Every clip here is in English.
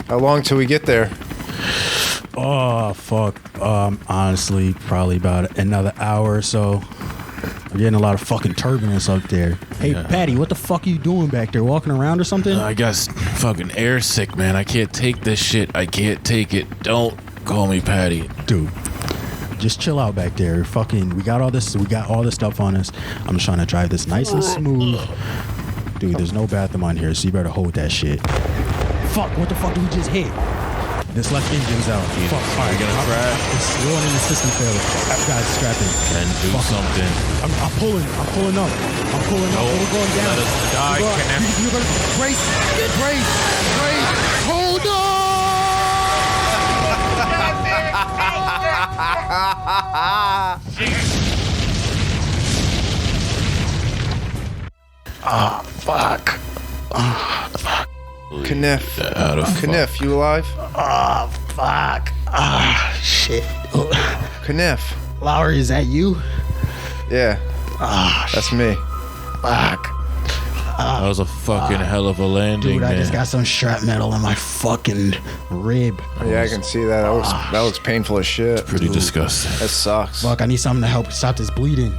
How long till we get there? Oh, fuck. Honestly, probably about another hour or so. We're getting a lot of fucking turbulence up there. Hey, Patty, what the fuck are you doing back there? Walking around or something? I got fucking air sick, man. I can't take this shit. I can't take it. Don't call me Patty. Dude, just chill out back there. Fucking, we got all this stuff on us. I'm just trying to drive this nice and smooth. Dude, there's no bathroom on here, so you better hold that shit. Fuck, what the fuck did we just hit? This left engine's out. Fuck, all right, gonna crash? We're on in the system failure. Guys, strap in. And do something. I'm pulling up. We're going down. Let us die. You're gonna brace. Hold on! Fuck. Kniff, you alive? Oh, fuck. Ah, shit. Kniff. Lowry, is that you? Yeah. That's me. Fuck. That was a fucking hell of a landing, Dude, I man. just got some shrapnel in my fucking rib. Yeah, I can see that. That looks painful as shit. Pretty disgusting. That sucks. Fuck, I need something to help stop this bleeding.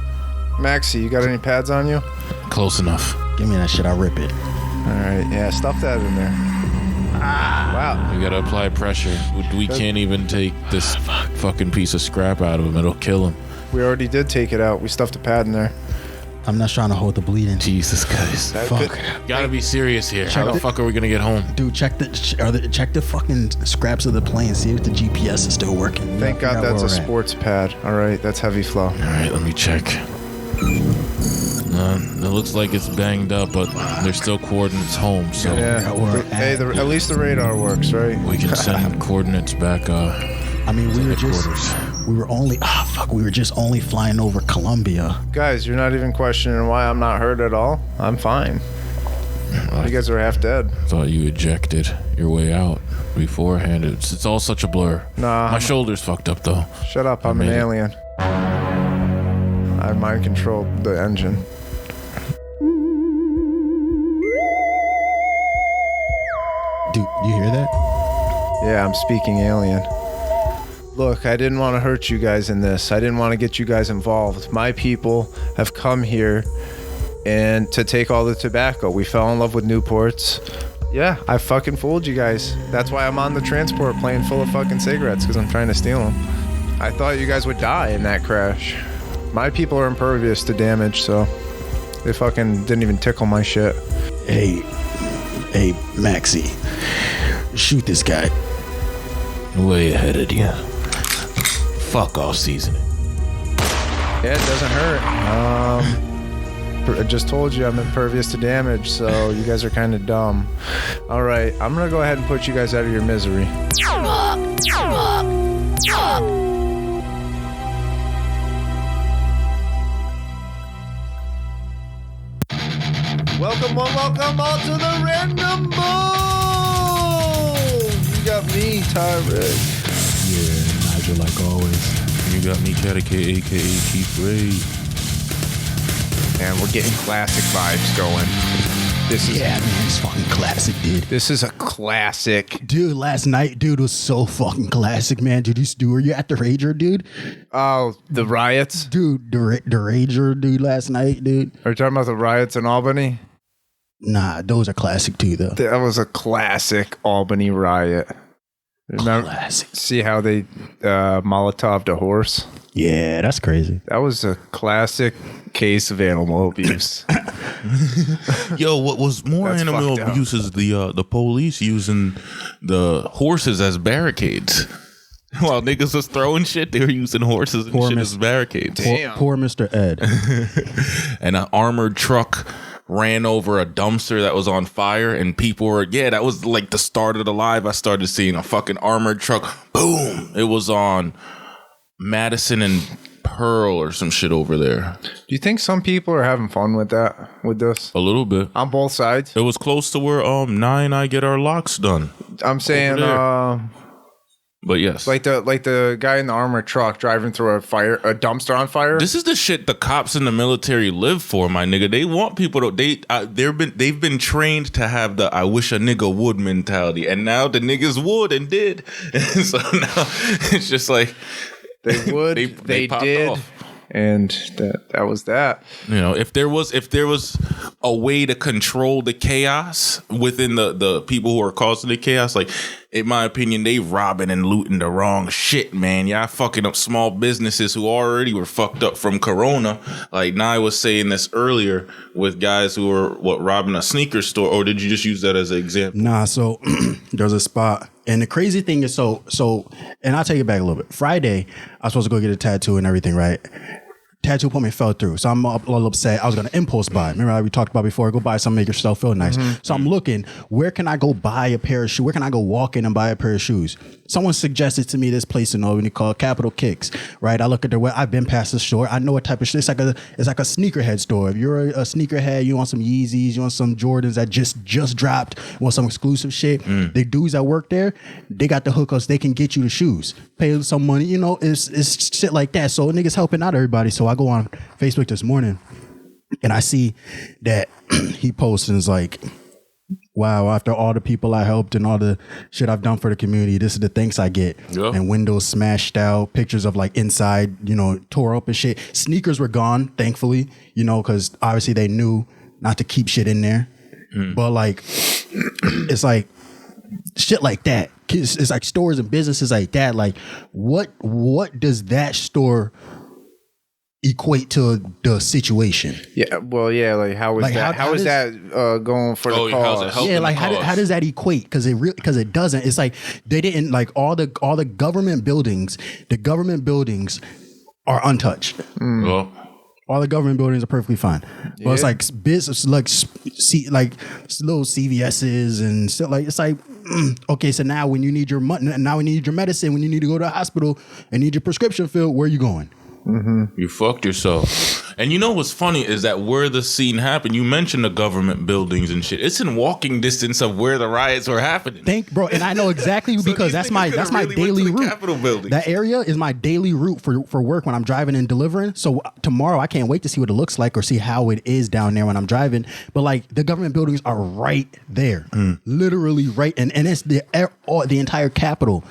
Maxie, you got any pads on you? Close enough. Give me that shit, I'll rip it. All right, yeah, stuff that in there. Wow. We gotta apply pressure. We can't even take this fucking piece of scrap out of him. It'll kill him. We already did take it out. We stuffed a pad in there. I'm not trying to hold the bleeding. Jesus Christ. Fuck. Gotta be serious here. How the fuck are we gonna get home? Dude, check the fucking scraps of the plane. See if the GPS is still working. Thank God that's a sports pad. All right, that's heavy flow. All right, let me check. It looks like it's banged up, but there's still coordinates home, so Yeah. Hey, at least the radar works, right? we can send coordinates back. I mean, we were just only flying over Colombia. Guys, you're not even questioning why I'm not hurt at all. I'm fine. You guys are half dead. Thought you ejected your way out beforehand. It's all such a blur. Nah. My shoulder's fucked up though. Shut up, I'm an alien. I mind controlled the engine. Dude, you hear that? Yeah, I'm speaking alien. Look, I didn't want to hurt you guys in this. I didn't want to get you guys involved. My people have come here and to take all the tobacco. We fell in love with Newports. Yeah, I fucking fooled you guys. That's why I'm on the transport plane full of fucking cigarettes, because I'm trying to steal them. I thought you guys would die in that crash. My people are impervious to damage, so they fucking didn't even tickle my shit. Hey, Maxie, shoot this guy. Way ahead of you. Fuck off seasoning. Yeah, it doesn't hurt. I just told you I'm impervious to damage, so you guys are kind of dumb. All right, I'm gonna go ahead and put you guys out of your misery. Welcome all to the Random Bowl! You got me, Tyrek. Yeah, Nigel, like always. You got me, Catacay, aka Chief Ray. And we're getting classic vibes going. Man, it's fucking classic, dude. This is a classic. Dude, last night, dude, was so fucking classic, man. Dude, were you at the Rager, dude? Oh, the riots? Dude, the Rager, dude, last night, dude. Are you talking about the riots in Albany? Nah, those are classic too, though. That was a classic Albany riot. Remember? Classic. See how they Molotoved a horse? Yeah, that's crazy. That was a classic case of animal abuse. Yo, what was more That's animal fucked up. abuse is the police using the horses as barricades. While niggas was throwing shit, they were using horses and shit as barricades. Damn. Poor Mr. Ed. And an armored truck ran over a dumpster that was on fire, and people were, that was like the start of the live. I started seeing a fucking armored truck. Boom! It was on Madison and Pearl or some shit over there. Do you think some people are having fun with this? A little bit. On both sides? It was close to where 9 I get our locks done. I'm saying, Over But yes, like the guy in the armored truck driving through a dumpster on fire. this is the shit the cops in the military live for, my nigga. They want people to they've been trained to have the "I wish a nigga would" mentality, and now the niggas would and did. So now it's just like they would, they did. Off. And that was that. You know, if there was a way to control the chaos within the people who are causing the chaos, like in my opinion, they robbing and looting the wrong shit, man. Y'all fucking up small businesses who already were fucked up from Corona. Like Nye was saying this earlier with guys who were robbing a sneaker store, or did you just use that as an example? Nah, so there's a spot. And the crazy thing is, so, and I'll take it back a little bit. Friday, I was supposed to go get a tattoo and everything, right? Tattoo appointment fell through. So I'm a little upset. I was going to impulse buy. Remember how we talked about before? Go buy something, make yourself feel nice. Mm-hmm. So I'm looking, where can I go buy a pair of shoes? Where can I go walk in and buy a pair of shoes? Someone suggested to me this place in Albany called Capital Kicks, right? I look at their web. I've been past the store. I know what type of shit. It's like a sneakerhead store. If you're a sneakerhead, you want some Yeezys, you want some Jordans that just dropped, you want some exclusive shit. The dudes that work there, they got the hookups. They can get you the shoes. Pay some money, you know, it's shit like that. So niggas helping out everybody. So I go on Facebook this morning and I see that he posts and is like, wow, after all the people I helped and all the shit I've done for the community, this is the thanks I get. Yeah. And windows smashed out, pictures of like inside, you know, tore up and shit. Sneakers were gone, thankfully, you know, because obviously they knew not to keep shit in there. But like, it's like shit like that. It's like stores and businesses like that. Like, what does that store equate to the situation? Yeah, well, yeah, like how is like that? How is that going for the cause? Yeah, like how does that equate? Because it doesn't. It's like they didn't like all the government buildings. The government buildings are untouched. Well, all the government buildings are perfectly fine. But it's like business, like little CVS's and stuff. Like it's like, okay, so now when you need your money, now when you need your medicine, when you need to go to the hospital and need your prescription filled, where are you going? You fucked yourself. And you know what's funny is that where the scene happened, you mentioned the government buildings and shit. It's in walking distance of where the riots were happening. Bro, and I know exactly because that's my daily route. That area is my daily route for work when I'm driving and delivering. So tomorrow I can't wait to see what it looks like or see how it is down there when I'm driving. But like the government buildings are right there, literally right, and it's the entire Capitol.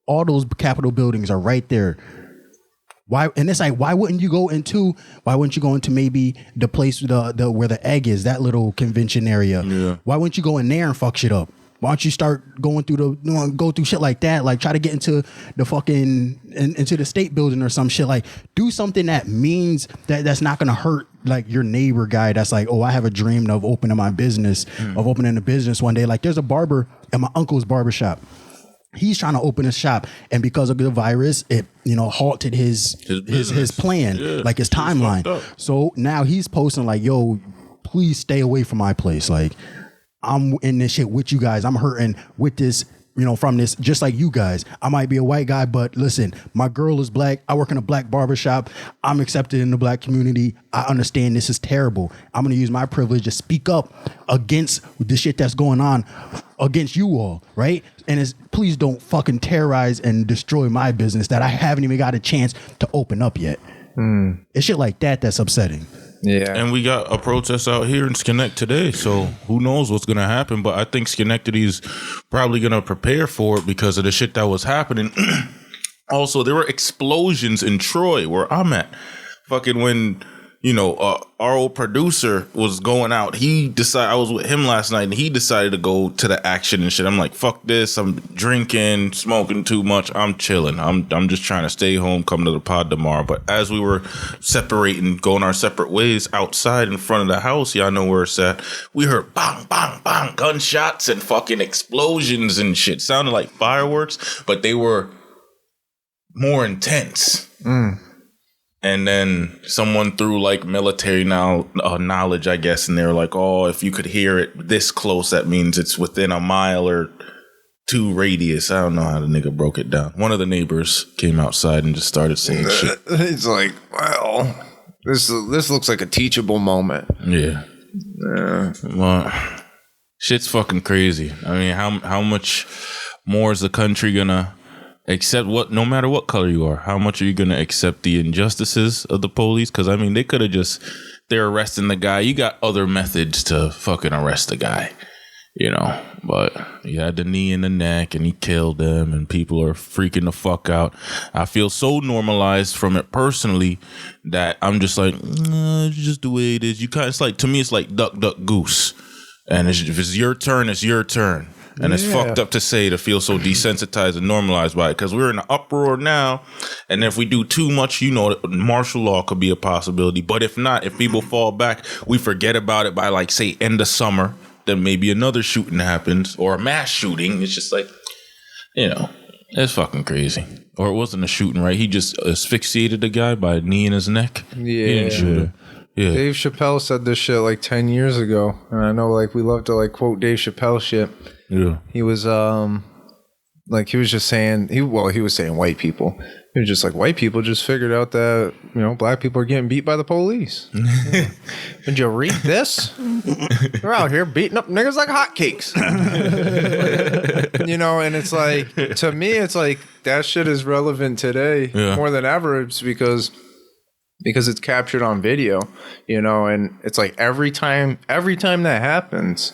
All those Capitol buildings are right there. Why? And it's like, why wouldn't you go into maybe the place the where the egg is, that little convention area? Yeah. Why wouldn't you go in there and fuck shit up? Why don't you start going through go through shit like that? Like try to get into the fucking into the state building or some shit. Like do something that means that's not gonna hurt like your neighbor guy. That's like, oh, I have a dream of opening my business, of opening a business one day. Like there's a barber at my uncle's barbershop. He's trying to open a shop, and because of the virus, it halted his plan, like his timeline. So now he's posting like, "Yo, please stay away from my place. Like, I'm in this shit with you guys. I'm hurting with this." From this, just like you guys, I might be a white guy, but listen, my girl is black. I work in a black barbershop. I'm accepted in the black community. I understand this is terrible. I'm going to use my privilege to speak up against the shit that's going on against you all, right? And please don't fucking terrorize and destroy my business that I haven't even got a chance to open up yet. It's shit like that that's upsetting. Yeah. And we got a protest out here in Schenectady today, so who knows what's going to happen, but I think Schenectady's probably going to prepare for it because of the shit that was happening. Also, there were explosions in Troy, where I'm at. Fucking when, our old producer was going out, I was with him last night, and he decided to go to the action and shit. I'm like, fuck this. I'm drinking, smoking too much. I'm chilling. I'm just trying to stay home, come to the pod tomorrow. But as we were separating, going our separate ways outside in front of the house, y'all know where it's at, we heard bang, bang, bang, gunshots and fucking explosions and shit. Sounded like fireworks, but they were more intense. And then someone threw like military knowledge, I guess, and they were like, oh, if you could hear it this close, that means it's within a mile or two radius. I don't know how the nigga broke it down. One of the neighbors came outside and just started saying shit. It's like, well, this looks like a teachable moment. Yeah. Well, shit's fucking crazy. I mean, how much more is the country gonna accept no matter what color you are, how much are you going to accept the injustices of the police? Because, I mean, they could have they're arresting the guy. You got other methods to fucking arrest the guy, but he had the knee in the neck and he killed them and people are freaking the fuck out. I feel so normalized from it personally that I'm just like, it's just the way it is. It's like, to me, it's like duck, duck, goose. And if it's your turn, it's your turn. And it's fucked up to feel so desensitized and normalized by it, because we're in an uproar now. And if we do too much, martial law could be a possibility. But if not, if people fall back, we forget about it by, like, say, end of summer. Then maybe another shooting happens or a mass shooting. It's just like, it's fucking crazy. Or it wasn't a shooting, right? He just asphyxiated the guy by a knee in his neck. Yeah. He didn't shoot him. Yeah. Dave Chappelle said this shit like 10 years ago. And I know, like, we love to, like, quote Dave Chappelle shit. Yeah. He was, he was just saying, he was saying white people. He was just like, white people just figured out that, black people are getting beat by the police. Did you read this? They're out here beating up niggas like hotcakes. And it's like, to me, it's like, that shit is relevant today more than ever. It's because it's captured on video, and it's like every time that happens,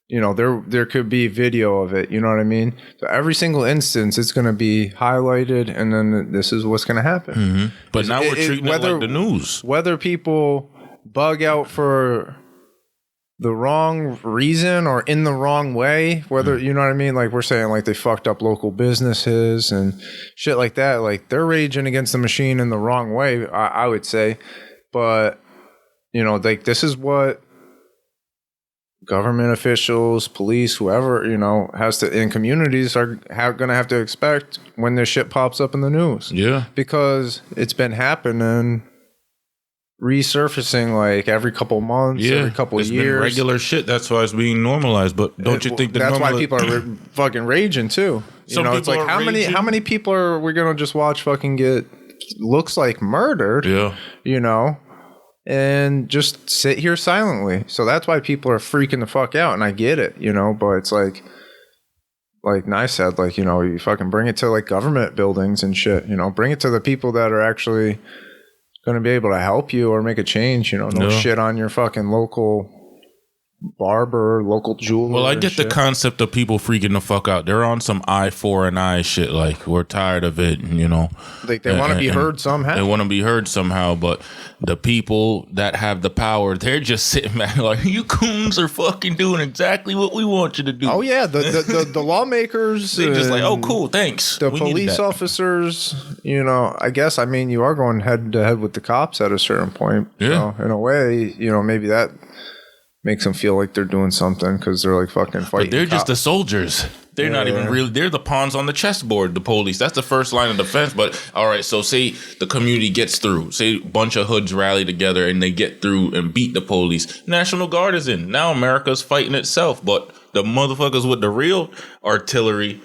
there could be video of it, you know what I mean? So every single instance, it's going to be highlighted, and then this is what's going to happen. Mm-hmm. But now we're treating it like the news. Whether people bug out for the wrong reason or in the wrong way, whether, you know what I mean? Like, we're saying, like, they fucked up local businesses and shit like that. Like, they're raging against the machine in the wrong way, I would say. But, like, this is what government officials, police, whoever, has to, in communities are going to have to expect when this shit pops up in the news. Yeah. Because it's been happening, resurfacing like every couple months, every couple years. It's been regular shit. That's why it's being normalized. But don't you think that's why people are fucking raging too? It's like, how many people are we gonna just watch fucking get looks like murdered? Yeah. And just sit here silently. So that's why people are freaking the fuck out, and I get it, but it's like Nye said, like, you fucking bring it to like government buildings and shit, bring it to the people that are actually going to be able to help you or make a change, no shit on your fucking local barber, local jeweler. Well, I get the concept of people freaking the fuck out. They're on some eye for an eye shit. Like, we're tired of it, Like, they want to be heard somehow. They want to be heard somehow, but the people that have the power, they're just sitting back like, you coons are fucking doing exactly what we want you to do. Oh, yeah. The lawmakers. They're just like, oh, cool, thanks. The police officers, I guess, you are going head to head with the cops at a certain point. Yeah. So in a way, maybe that makes them feel like they're doing something because they're like fucking fighting. But they're just the soldiers. They're not even really, they're the pawns on the chessboard, the police. That's the first line of defense. But all right, so say the community gets through, say a bunch of hoods rally together and they get through and beat the police. National Guard is in. Now America's fighting itself. But the motherfuckers with the real artillery,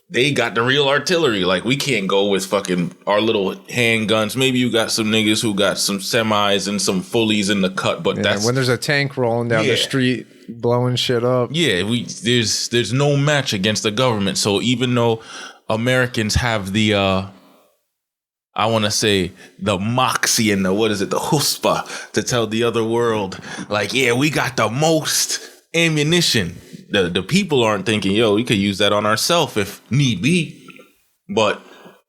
they got the real artillery. Like, we can't go with fucking our little handguns. Maybe you got some niggas who got some semis and some fullies in the cut, but that's when there's a tank rolling down the street blowing shit up. Yeah, there's no match against the government. So even though Americans have the I want to say the moxie and the chutzpah to tell the other world, like, yeah, we got the most ammunition. The people aren't thinking, yo, we could use that on ourselves if need be. But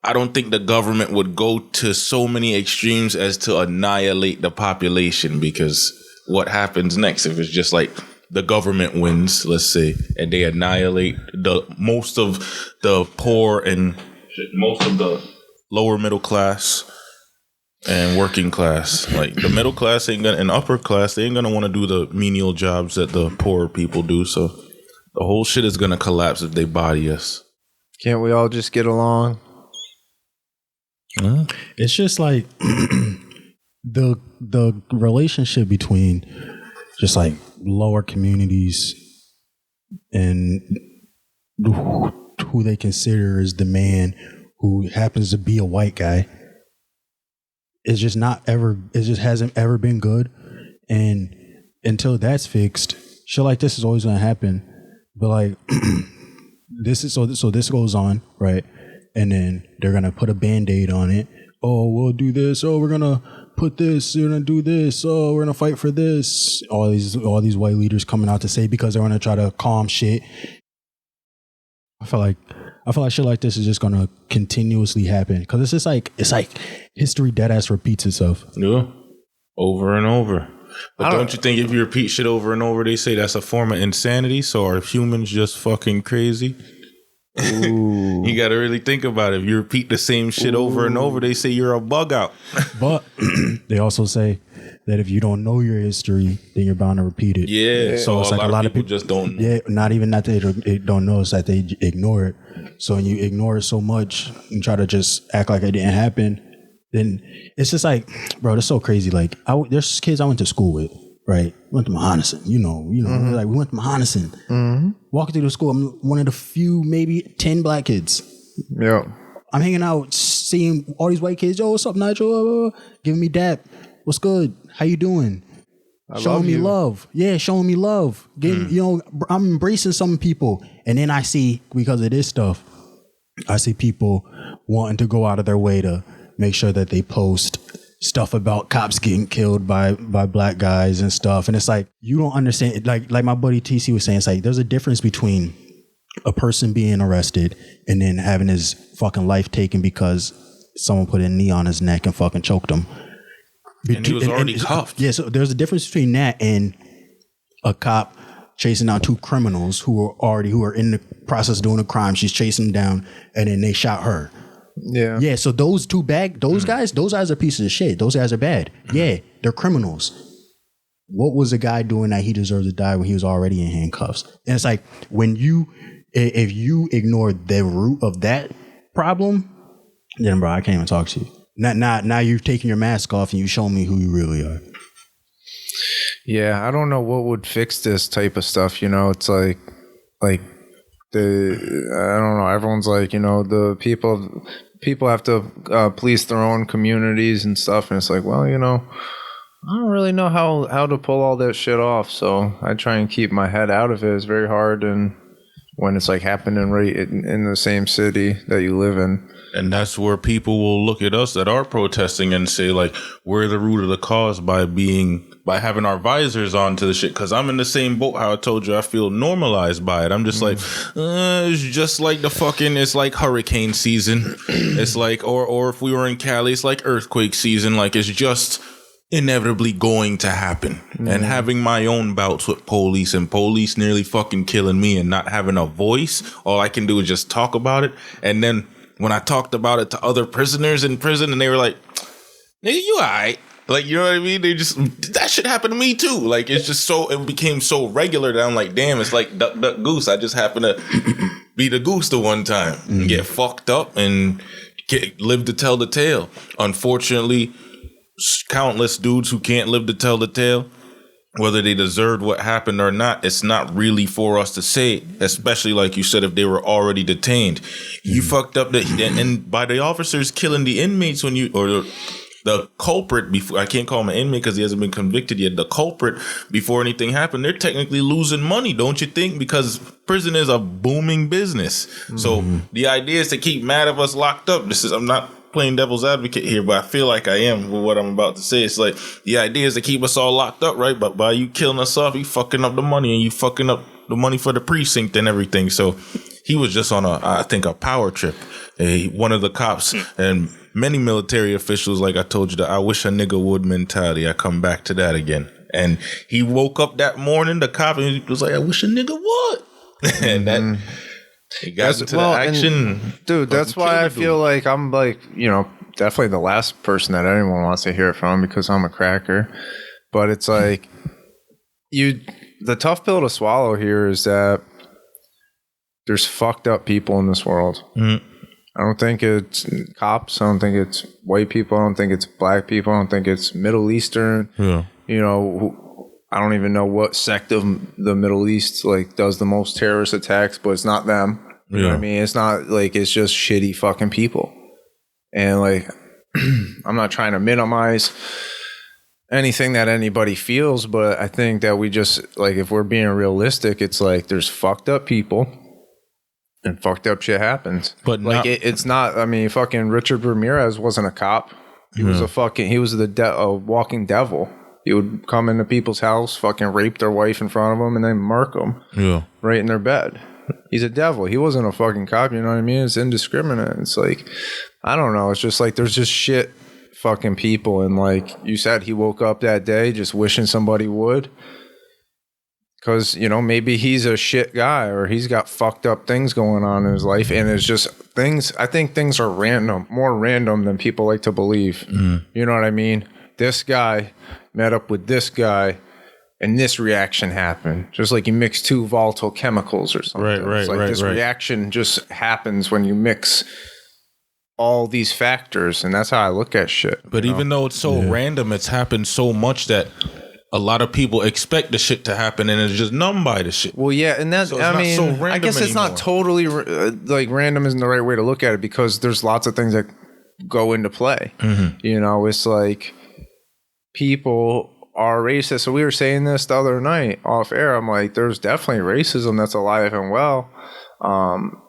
I don't think the government would go to so many extremes as to annihilate the population, because what happens next if it's just like the government wins, let's say, and they annihilate most of the poor and most of the lower middle class and working class. Like, the middle class ain't gonna, and upper class, they ain't gonna want to do the menial jobs that the poor people do. So the whole shit is gonna collapse if they body us. Can't we all just get along? It's just like the relationship between just like lower communities and who they consider as the man who happens to be a white guy. It's just it just hasn't ever been good. And until that's fixed, shit like this is always going to happen. But like, this goes on, right? and then they're gonna put a Band-Aid on it. Oh, we'll do this. Oh, we're gonna put this. We're gonna do this. Oh, we're gonna fight for this. All these white leaders coming out to say because they're gonna try to calm shit. I feel like shit like this is just gonna continuously happen because it's like history dead ass repeats itself. Yeah, over and over. But don't you think if you repeat shit over and over, they say that's a form of insanity? So are humans just fucking crazy? Ooh. You got to really think about it. If you repeat the same shit over and over, they say you're a bug out. But they also say that if you don't know your history, then you're bound to repeat it. Yeah. So it's like a lot of people just don't know. Yeah, not even that they don't know, it's that they ignore it. So when you ignore it so much and try to just act like it didn't happen, then it's just like, bro, that's so crazy. Like, there's kids I went to school with, right? Went to Mahonison, you know, like we went to Mahonison. Mm-hmm. Walking through the school, I'm one of the few, maybe 10 black kids. Yeah. I'm hanging out, seeing all these white kids. Yo, what's up, Nigel? Giving me dap. What's good? How you doing? Showing me love. Yeah, showing me love. I'm embracing some people. And then I see, because of this stuff, I see people wanting to go out of their way to make sure that they post stuff about cops getting killed by black guys and stuff. And it's like, you don't understand. Like my buddy TC was saying, it's like, there's a difference between a person being arrested and then having his fucking life taken because someone put a knee on his neck and fucking choked him. And he was already cuffed. Yeah, so there's a difference between that and a cop chasing down two criminals who are in the process of doing a crime. She's chasing them down, and then they shot her. Yeah. Yeah, so those guys are pieces of shit. Those guys are bad. Yeah, they're criminals. What was a guy doing that he deserves to die when he was already in handcuffs? And it's like, if you ignore the root of that problem, then bro, I can't even talk to you. Now you've taken your mask off and you show me who you really are. Yeah, I don't know what would fix this type of stuff. You know, it's like I don't know. Everyone's like, you know, the people have to police their own communities and stuff. And it's like, well, you know, I don't really know how to pull all that shit off. So I try and keep my head out of it. It's very hard. And when it's like happening right in the same city that you live in. And that's where people will look at us that are protesting and say, like, we're the root of the cause by having our visors on to the shit. Because I'm in the same boat. How I told you, I feel normalized by it. I'm just like, it's just like it's like hurricane season. It's like, or if we were in Cali, it's like earthquake season. Like, it's just inevitably going to happen. And having my own bouts with police and police nearly fucking killing me and not having a voice, all I can do is just talk about it. And then when I talked about it to other prisoners in prison, and they were like, nigga, you all right? Like, you know what I mean? They just, that shit happened to me too. Like, it's just it became so regular that I'm like, damn, it's like duck, duck, goose. I just happened to be the goose the one time and get fucked up and live to tell the tale. Unfortunately, countless dudes who can't live to tell the tale, whether they deserved what happened or not, it's not really for us to say, especially like you said, if they were already detained. You fucked up and by the officers killing the inmates or the culprit before, I can't call him an inmate because he hasn't been convicted yet. The culprit before anything happened, they're technically losing money, don't you think? Because prison is a booming business. So the idea is to keep mad of us locked up. I'm not playing devil's advocate here, but I feel like I am with what I'm about to say. It's like the idea is to keep us all locked up, right? But by you killing us off, you fucking up the money and you fucking up the money for the precinct and everything. So he was just on a power trip. One of the cops and many military officials, like I told you, that I wish a nigga would mentality. I come back to that again. And he woke up that morning, the cop, and he was like, I wish a nigga would. And that he got into the action. Dude, that's why I feel like I'm like, you know, definitely the last person that anyone wants to hear from because I'm a cracker. But it's like the tough pill to swallow here is that there's fucked up people in this world. I don't think it's cops. I don't think it's white people. I don't think it's black people. I don't think it's Middle Eastern. Yeah. You know, I don't even know what sect of the Middle East like does the most terrorist attacks, but it's not them. You know what I mean? It's not like it's just shitty fucking people. And like, I'm not trying to minimize anything that anybody feels, but I think that we just like, if we're being realistic, it's like there's fucked up people and fucked up shit happens. But like, not- it's not. I mean, fucking Richard Ramirez wasn't a cop. He was he was a walking devil. He would come into people's house, fucking rape their wife in front of them, and then murk them right in their bed. He's a devil. He wasn't a fucking cop. You know what I mean? It's indiscriminate. It's like, I don't know. It's just like there's just shit fucking people. And like you said, he woke up that day just wishing somebody would. Because, you know, maybe he's a shit guy or he's got fucked up things going on in his life. And it's just things, I think things are random, more random than people like to believe. You know what I mean? This guy met up with this guy and this reaction happened. Just like you mix two volatile chemicals or something. It's like this reaction just happens when you mix all these factors. And that's how I look at shit. But even though it's so random, it's happened so much that a lot of people expect the shit to happen and it's just numb by the shit. Well, yeah, and that's, So I mean, so I guess it's anymore. not totally, like, random isn't the right way to look at it because there's lots of things that go into play. You know, it's like people are racist. So we were saying this the other night off air. I'm like, there's definitely racism that's alive and well.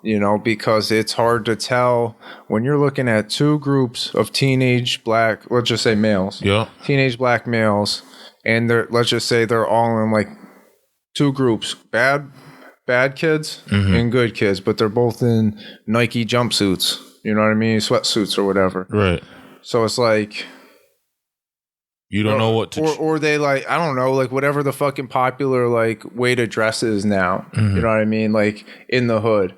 You know, because it's hard to tell when you're looking at two groups of teenage black, let's just say males, teenage black males, and let's just say they're all in like two groups, bad kids and good kids, but they're both in Nike jumpsuits, you know what I mean, sweatsuits or whatever. Right. So it's like, you don't know what to... Or they like, I don't know, like whatever the fucking popular like way to dress is now. You know what I mean? Like in the hood.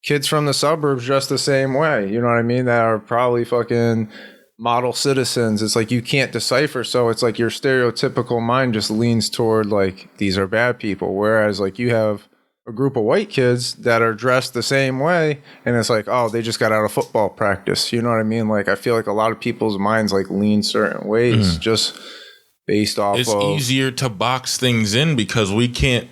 Kids from the suburbs dress the same way. You know what I mean? That are probably fucking model citizens. It's like you can't decipher. So it's like your stereotypical mind just leans toward like these are bad people. Whereas like you have a group of white kids that are dressed the same way and it's like, oh, they just got out of football practice. You know what I mean? Like I feel like a lot of people's minds like lean certain ways just based off it's of... easier to box things in because we can't...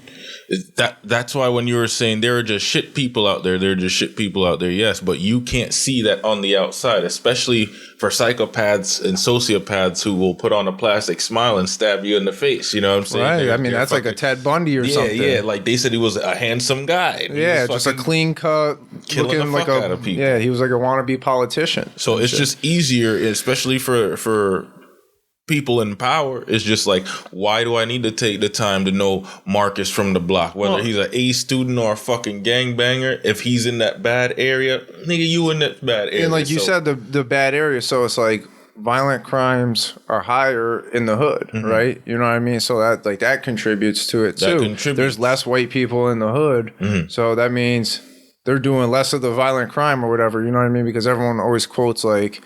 That's why when you were saying there are just shit people out there, yes, but you can't see that on the outside, especially for psychopaths and sociopaths who will put on a plastic smile and stab you in the face. You know what I'm saying? Right. I mean, that's like a Ted Bundy or something. Yeah, like they said he was a handsome guy. Yeah, just a clean cut, killing looking the like fuck out of people. Yeah, he was like a wannabe politician. So it's just easier, especially for people in power. It's just like, why do I need to take the time to know Marcus from the block, whether he's an A student or a fucking gangbanger? If he's in that bad area, nigga, you in that bad area. And like you said, the bad area. So it's like violent crimes are higher in the hood, right? You know what I mean? So that like that contributes to it too. There's less white people in the hood, so that means they're doing less of the violent crime or whatever. You know what I mean? Because everyone always quotes like,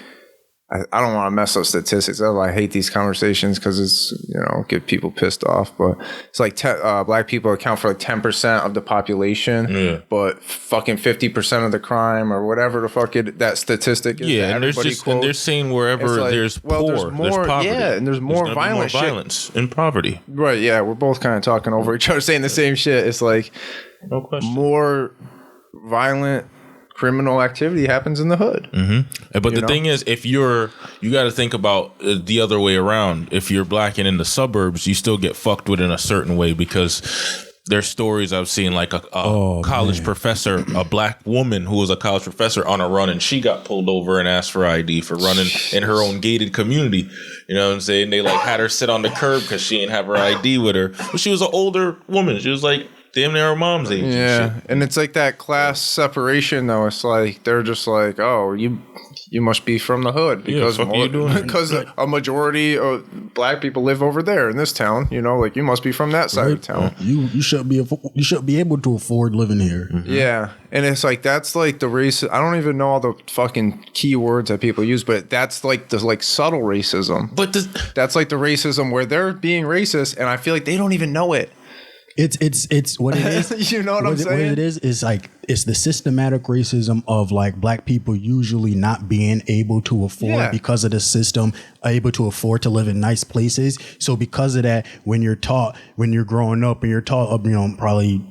I don't want to mess up statistics. I hate these conversations because it's, you know, get people pissed off. But it's like black people account for like 10% of the population, but fucking 50% of the crime or whatever the fuck that statistic is. Yeah, and they're saying wherever like, there's poor, there's poverty. Yeah, and there's more violence and poverty. Right, yeah. We're both kind of talking over each other, saying the same shit. It's like no question. More violent criminal activity happens in the hood. But the thing is, if you got to think about the other way around. If you're black and in the suburbs, you still get fucked with in a certain way because there's stories I've seen like a college professor, a black woman who was a college professor on a run, and she got pulled over and asked for ID for running in her own gated community. You know what I'm saying? They like had her sit on the curb because she didn't have her ID with her. But she was an older woman. She was like damn near her mom's age. Yeah, and it's like that class separation though. It's like they're just like, oh, you must be from the hood because because a majority of black people live over there in this town. You know, like you must be from that side of town. You should be able to afford living here. Yeah, and it's like that's like the race. I don't even know all the fucking key words that people use, but that's like the like subtle racism. But that's like the racism where they're being racist, and I feel like they don't even know it. It's what it is. You know what I'm saying? What it is like it's the systematic racism of like black people usually not being able to afford because of the system, able to afford to live in nice places. So because of that, when you're growing up and you're taught, you know, probably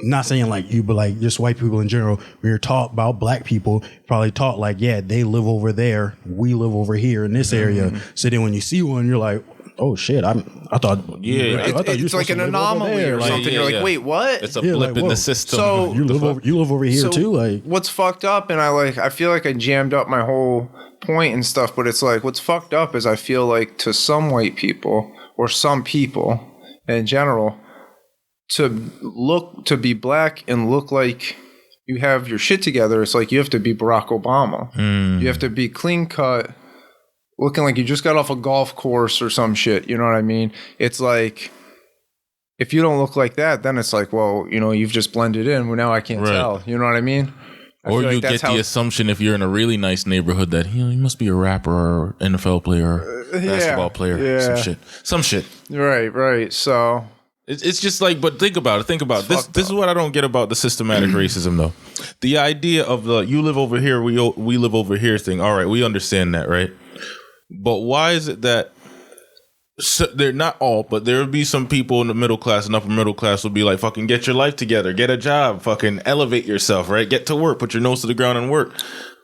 not saying like you, but like just white people in general, when you're taught about black people, probably taught like, yeah, they live over there, we live over here in this area. So then when you see one, you're like, oh shit, I thought Yeah, I thought you were it's like supposed an to live over anomaly there. or Like, something. You're like, wait, what? It's a Yeah, blip like, in whoa. the system. So- you live over here So, too. Like, what's fucked up, and I feel like I jammed up my whole point and stuff, but it's like, what's fucked up is I feel like to some white people or some people in general, to be black and look like you have your shit together, it's like you have to be Barack Obama. You have to be clean cut, looking like you just got off a golf course or some shit. You know what I mean? It's like, if you don't look like that, then it's like, well, you've just blended in. Well, now I can't tell. You know what I mean? Or you get the assumption if you're in a really nice neighborhood that he must be a rapper or NFL player, or basketball player, some shit. Right. So it's just like, but think about it. This is what I don't get about the systematic racism, though. The idea of the you live over here, we live over here thing. All right, we understand that, right? But why is it that they're not all, but there would be some people in the middle class and upper middle class would be like, fucking get your life together, get a job, fucking elevate yourself, right? Get to work, put your nose to the ground and work.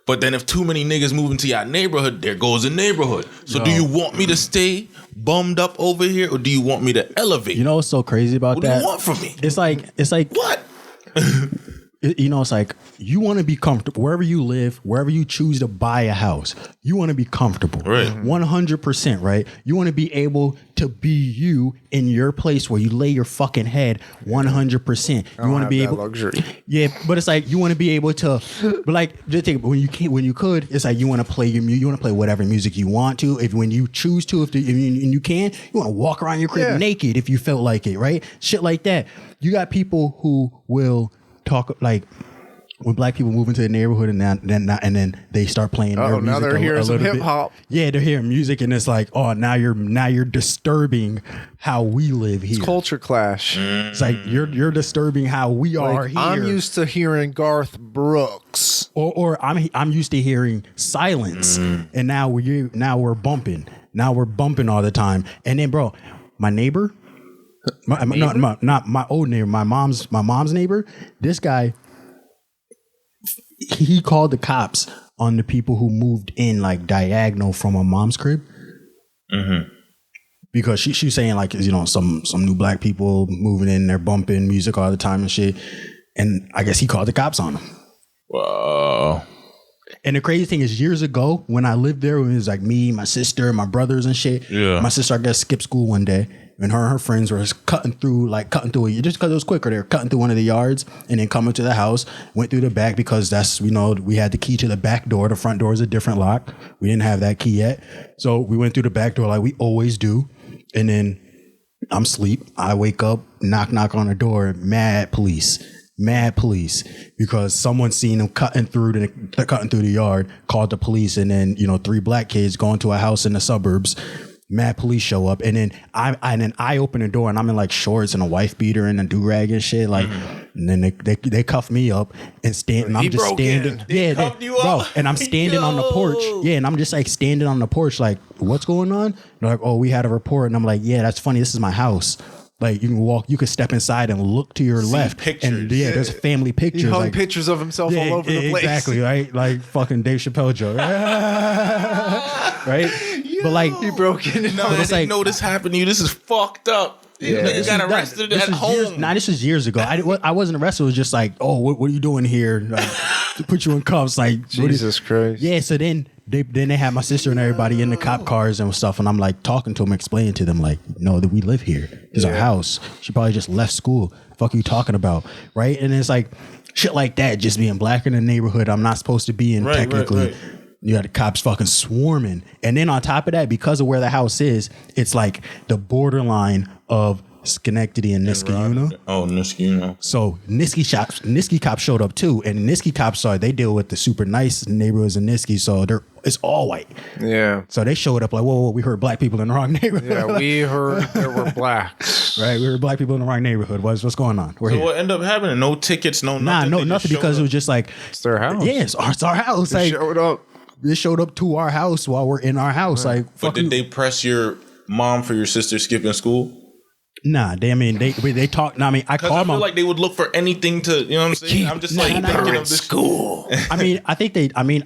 But then if too many niggas move into your neighborhood, there goes a neighborhood. So do you want me to stay bummed up over here, or do you want me to elevate? you know what's so crazy about What that? do you want from me? It's like What? it's like you want to be comfortable wherever you live, wherever you choose to buy a house. You want to be comfortable, Right? 100%, right? You want to be able to be you in your place where you lay your fucking head 100%. You want to be able, luxury. yeah, but it's like you want to be able to, but like just think when you could, it's like you want to play you want to play whatever music you want to. If when you choose to, if you can, you want to walk around your crib naked if you felt like it, right? Shit like that. You got people who will talk like when black people move into the neighborhood and then they start playing their music. Now they're hearing some hip hop. Yeah, they're hearing music and it's like, oh, now you're disturbing how we live here. It's culture clash. It's like you're disturbing how we are here. I'm used to hearing Garth Brooks, or I'm used to hearing silence, and now we're bumping. Now we're bumping all the time. And then, bro, my neighbor. Not my old neighbor, my mom's neighbor. This guy, he called the cops on the people who moved in like diagonal from my mom's crib. Because she's saying like, some new black people moving in, they're bumping music all the time and shit. And I guess he called the cops on them. Wow. And the crazy thing is, years ago when I lived there, when it was like me, my sister, my brothers and shit. Yeah. My sister, I guess, skipped school one day. And her and her friends were cutting through just because it was quicker. They were cutting through one of the yards and then coming to the house, went through the back because we had the key to the back door. The front door is a different lock. We didn't have that key yet. So we went through the back door like we always do. And then I'm asleep. I wake up, knock on the door, mad police because someone seen them cutting through the yard, called the police. And then, 3 black kids going to a house in the suburbs. Mad police show up, and then I open the door, and I'm in like shorts and a wife beater and a do rag and shit, like, and then they cuff me up and I'm just standing, bro, and I'm standing on the porch, and I'm just like standing on the porch, like, what's going on? They're like, oh, we had a report, and I'm like, yeah, that's funny, this is my house. Like you can step inside and look to your left, pictures. and there's family pictures. He hung like, pictures of himself all over the place. Exactly, right? Like fucking Dave Chappelle joke, right? But like He broke in. No, I didn't know this happened to you. This is fucked up. You got arrested at home. This was years ago. I wasn't arrested. It was just like, oh, what are you doing here? Like, to put you in cuffs. Like, Jesus Christ. Yeah. So then they had my sister and everybody in the cop cars and stuff, and I'm like talking to them, explaining to them like, no, that we live here. This is our house. She probably just left school. Fuck are you talking about, right? And it's like shit like that. Just being black in the neighborhood I'm not supposed to be in technically. Right. You got the cops fucking swarming. And then on top of that, because of where the house is, it's like the borderline of Schenectady and Niskayuna. Oh, Niskayuna. So Niski cops showed up too. And Niski cops they deal with the super nice neighborhoods in Niski. So it's all white. Yeah. So they showed up like, whoa, we heard black people in the wrong neighborhood. Yeah, we heard there were blacks. Right, we heard black people in the wrong neighborhood. What's going on? So what ended up happening? No tickets, no nothing? No, nothing, because it was just like, it's their house. Yeah, it's our house. They showed up. They showed up to our house while we're in our house. Like, but did they press your mom for your sister skipping school? Nah, they talk. Nah, I mean, I Because call I my feel like they would look for anything to, you know what I'm saying? I'm just like thinking of this school. I mean, I think they. I mean,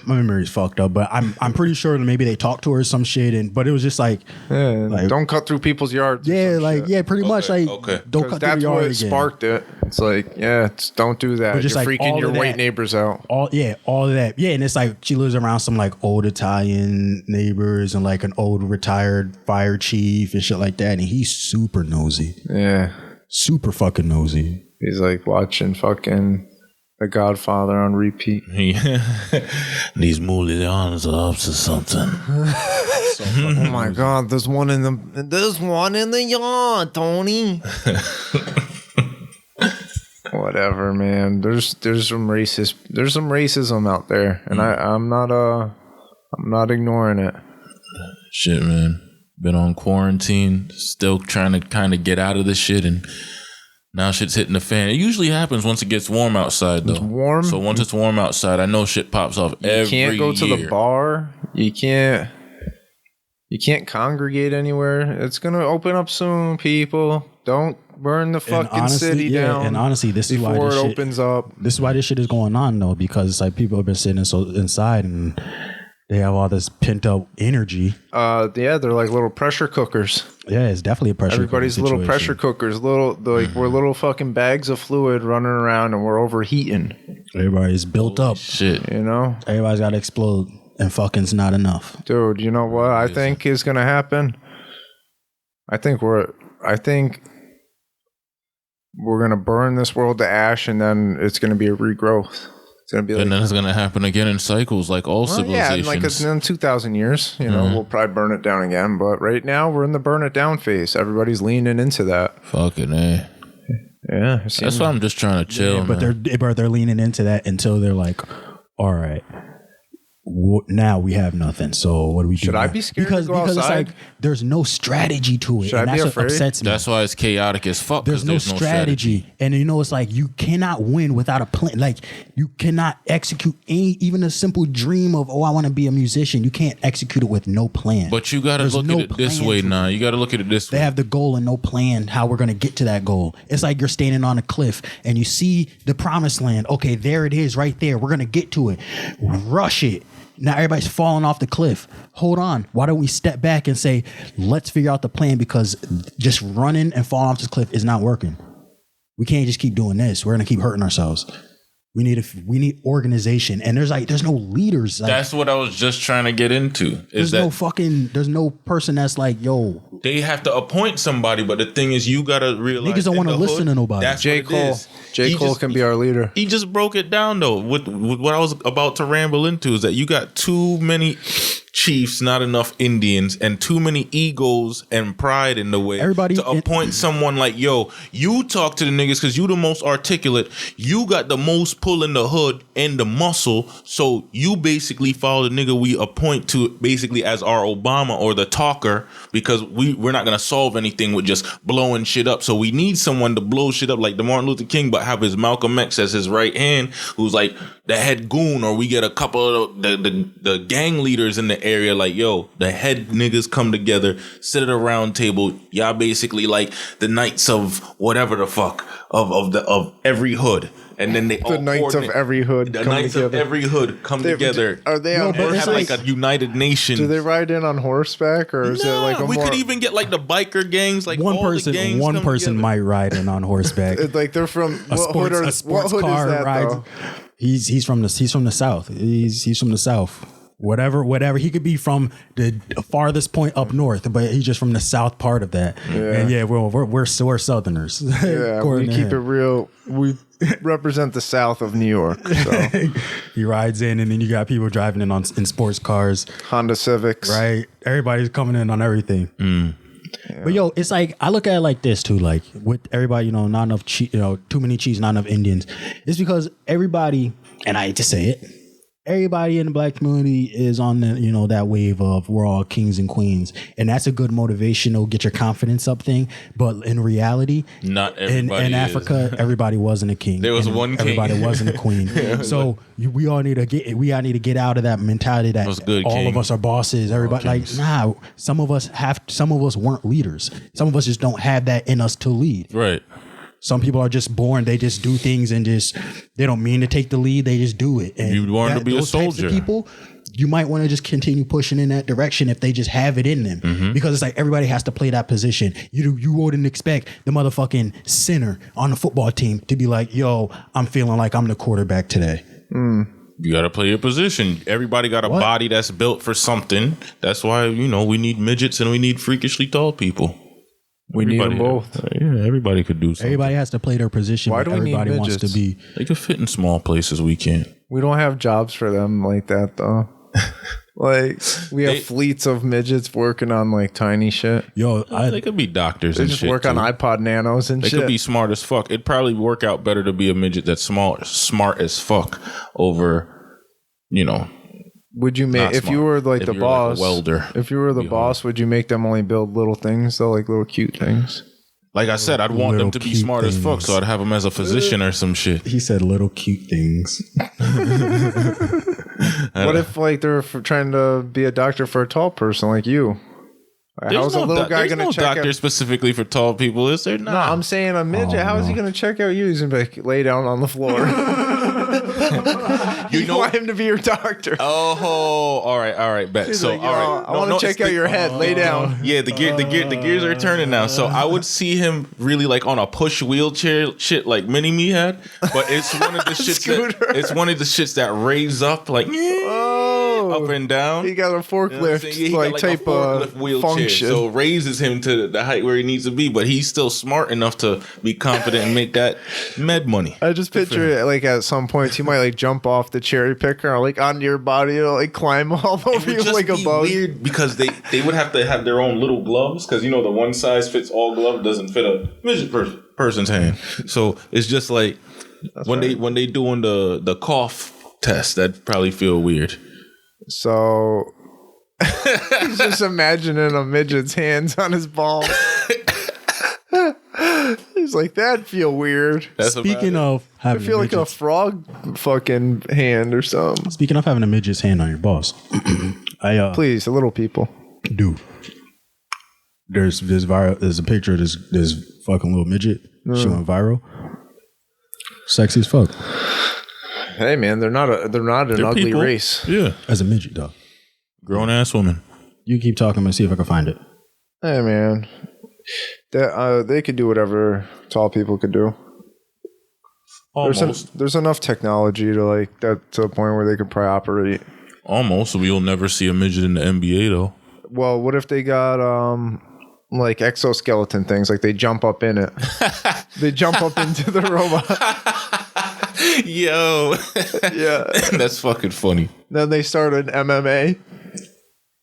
my memory's fucked up, but I'm pretty sure that maybe they talked to her or some shit. But it was just like, don't cut through people's yards. Yeah, like shit. yeah, pretty much like don't cut through that's the yard what again. sparked it. It's like don't do that. But just You're like freaking all your of white that- neighbors out. All of that. Yeah, and it's like she lives around some like old Italian neighbors and like an old retired fire chief and shit like that. And he's super nosy. Yeah. Super fucking nosy. He's like watching fucking The Godfather on repeat. These Moulians are up to something. Oh my God, there's one in the yard, Tony. Whatever, man. There's some racism out there, and I'm not ignoring it. Shit, man. Been on quarantine, still trying to kind of get out of this shit, and now shit's hitting the fan. It usually happens once it gets warm outside, though. It's warm. So once it's warm outside, I know shit pops off every year. You can't go to the bar. You can't congregate anywhere. It's gonna open up soon, people. Don't burn the fucking city down. And honestly, this is why before this it shit opens up. This is why this shit is going on, though, because it's like people have been sitting inside and they have all this pent up energy. They're like little pressure cookers. Yeah, it's definitely a pressure. Everybody's little pressure cookers. We're little fucking bags of fluid running around and we're overheating. Everybody's built up. Shit. You know? Everybody's got to explode, and fucking's not enough. Dude, you know what I think is gonna happen? I think we're gonna burn this world to ash, and then it's gonna be a regrowth. It's gonna be like, And then it's going to happen again in cycles like all civilizations. Yeah, like in 2,000 years, we'll probably burn it down again. But right now, we're in the burn it down phase. Everybody's leaning into that. Fucking A. Yeah. That's why I'm just trying to chill, But man. they're leaning into that until they're like, all right, now we have nothing. So what do we do? Should I now? be scared because to go it's outside? like there's no strategy to it. Should and I be that's what afraid? upsets me. That's why it's chaotic as fuck. There's no strategy. And it's like you cannot win without a plan. Like you cannot execute even a simple dream of, I want to be a musician. You can't execute it with no plan. But you got to look at it this way now. You got to look at it this way. They have the goal and no plan how we're going to get to that goal. It's like you're standing on a cliff and you see the promised land. Okay, there it is right there. We're going to get to it. Rush it. Now everybody's falling off the cliff. Hold on. Why don't we step back and say, let's figure out the plan, because just running and falling off this cliff is not working. We can't just keep doing this. We're going to keep hurting ourselves. We need organization, and there's no leaders. Like, That's what I was just trying to get into. there's no person that's like, yo, They have to appoint somebody, but the thing is, you gotta realize niggas don't want to listen to nobody. That's J. what it Cole. is. J. Cole can be our leader. He just broke it down though. With what I was about to ramble into is that you got too many chiefs, not enough Indians, and too many egos and pride in the way to appoint someone like, yo, you talk to the niggas because you the most articulate, you got the most pull in the hood and the muscle, so you basically follow the nigga we appoint to basically as our Obama or the talker, because we're not gonna solve anything with just blowing shit up. So we need someone to blow shit up like the Martin Luther King, but have his Malcolm X as his right hand, who's like the head goon, or we get a couple of the gang leaders in the area, like, yo, the head niggas come together, sit at a round table. Y'all basically like the knights of whatever the fuck of every hood. And then they all The knights of every hood the come knights together. of every hood come together. Are they on and have horses? like a united nation? Do they ride in on horseback, or is it like a we more, could even get like the biker gangs, like one all person the gangs come person together. might ride in on horseback. It's like they're from a what hood sports is car that, rides. though? He's from the south. He's from the south. Whatever. He could be from the farthest point up north, but he's just from the south part of that. Yeah. And we're Southerners. Yeah, we keep it real. We represent the South of New York. So. He rides in, and then you got people driving in sports cars, Honda Civics. right? Everybody's coming in on everything. Yeah. But yo, it's like, I look at it like this too, like with everybody, not enough, too many chiefs, not enough Indians. It's because everybody, and I hate to say it, everybody in the black community is on the, you know, that wave of we're all kings and queens, and that's a good motivational get your confidence up thing. But in reality, not everybody in is. Africa, everybody wasn't a king. There was and one king. Everybody wasn't a queen. So we all need to get out of that mentality that all of us are bosses. Everybody like, nah. Some of us weren't leaders. Some of us just don't have that in us to lead. Right. Some people are just born, they just do things and they don't mean to take the lead, they just do it. And you want to be a soldier. Types of people, you might want to just continue pushing in that direction if they just have it in them. Mm-hmm. Because it's like everybody has to play that position. You wouldn't expect the motherfucking center on the football team to be like, yo, I'm feeling like I'm the quarterback today. You got to play your position. Everybody got a body that's built for something. That's why, you know, we need midgets and we need freakishly tall people. We need them both. Yeah, everybody could do something. Everybody has to play their position. Why do we need everybody wants midgets? to be. They could fit in small places. We can't. We don't have jobs for them like that, though. Like, we have fleets of midgets working on, like, tiny shit. Yo, They could be doctors They and just shit. work on too. iPod Nanos and They shit. could be smart as fuck. It'd probably work out better to be a midget that's smart as fuck over, you know. Would you make, if you were like the boss, like a welder, if you were the boss, would you make them only build little things, though, like little cute things? Like I said, I'd want them to be smart as fuck, so I'd have them as a physician or some shit. He said little cute things. What if, like, they're trying to be a doctor for a tall person like you? How's a little guy going to check doctor out? Specifically for tall people, is there? No, I'm saying a midget. How is he going to check out you? He's going to be like, lay down on the floor. You want him to be your doctor. Oh, all right, bet. He's So, like, all right, I want to check out your head. Lay down. Yeah, the gears are turning now. So I would see him really like on a push wheelchair shit like Mini Me had, but it's one of the shits that raise up like up and down. He got a forklift He got type of function. So it raises him to the height where he needs to be, but he's still smart enough to be confident and make that med money. I just picture it like at some points he might like jump off the cherry picker or like onto your body or like climb all over you like a bug. Weird because they would have to have their own little gloves because you know the one size fits all glove doesn't fit a midget person's hand. So it's just like when they doing the cough test, that'd probably feel weird. So he's just imagining a midget's hands on his balls. He's like, that'd feel weird. Speaking of having I feel like a frog fucking hand or something. Speaking of having a midget's hand on your balls, Please, the little people. Dude, there's a picture of this fucking little midget. She went viral. Sexy as fuck. Hey man, they're not an ugly people. race. Yeah, As a midget, though. grown ass woman. You keep talking and see if I can find it. Hey man, they could do whatever tall people could do. Almost. There's enough technology to like that to a point where they could probably operate. Almost. We'll never see a midget in the NBA though. Well, what if they got like exoskeleton things? Like they jump up in it. They jump up into the robot. Yo. Yeah. That's fucking funny. Then they start an MMA.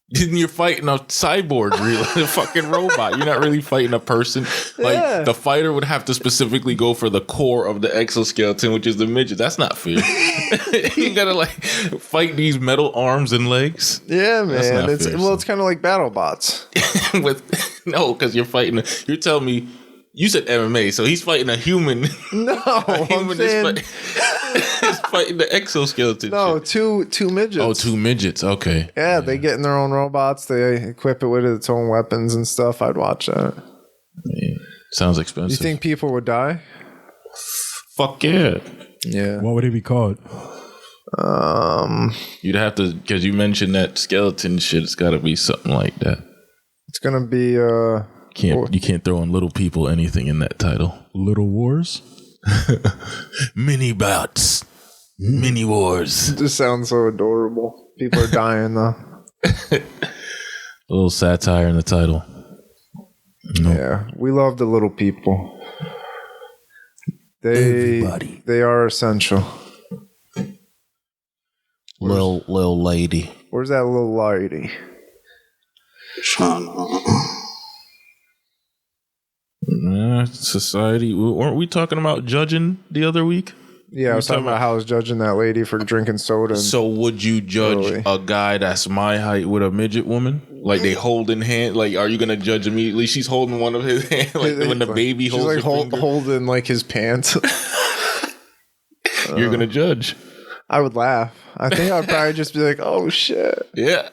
You're fighting a cyborg, really, a fucking robot. You're not really fighting a person. Like the fighter would have to specifically go for the core of the exoskeleton, which is the midget. That's not fair. You gotta like fight these metal arms and legs. Yeah, man. That's not fair, It's kind of like battle bots. Because you're fighting. You're telling me. You said MMA, so he's fighting a human. No, I'm saying he's fighting the exoskeleton. no, shit. two midgets. Oh, two midgets. Okay. Yeah, they get in their own robots. They equip it with its own weapons and stuff. I'd watch that. Man, sounds expensive. You think people would die? Fuck yeah. Yeah. What would it be called? You'd have to, because you mentioned that skeleton shit. It's got to be something like that. It's gonna be You can't throw in little people anything in that title. Little Wars? Mini bouts. Mini wars. It just sounds so adorable. People are dying though. A little satire in the title. Yeah, we love the little people. They are essential. Little lady. Where's that little lady? Society. Weren't we talking about judging the other week? Yeah, I was talking about how I was judging that lady for drinking soda. So would you judge Early. a guy that's my height with a midget woman? Like they holding hand? Like are you gonna judge immediately? She's holding one of his hands, like when the baby holds she's like your finger. holding like his pants. You're gonna judge. I would laugh. I think I'd probably just be like, "Oh shit." Yeah.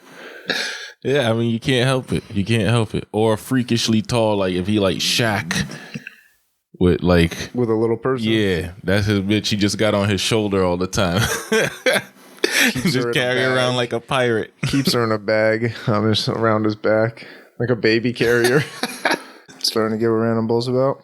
Yeah, I mean you can't help it. You can't help it. Or freakishly tall, like if he like Shaq with a little person. Yeah, that's his bitch. He just got on his shoulder all the time. Just carry around like a pirate. Keeps her in a bag around his back, like a baby carrier. Starting to give a random bulls about.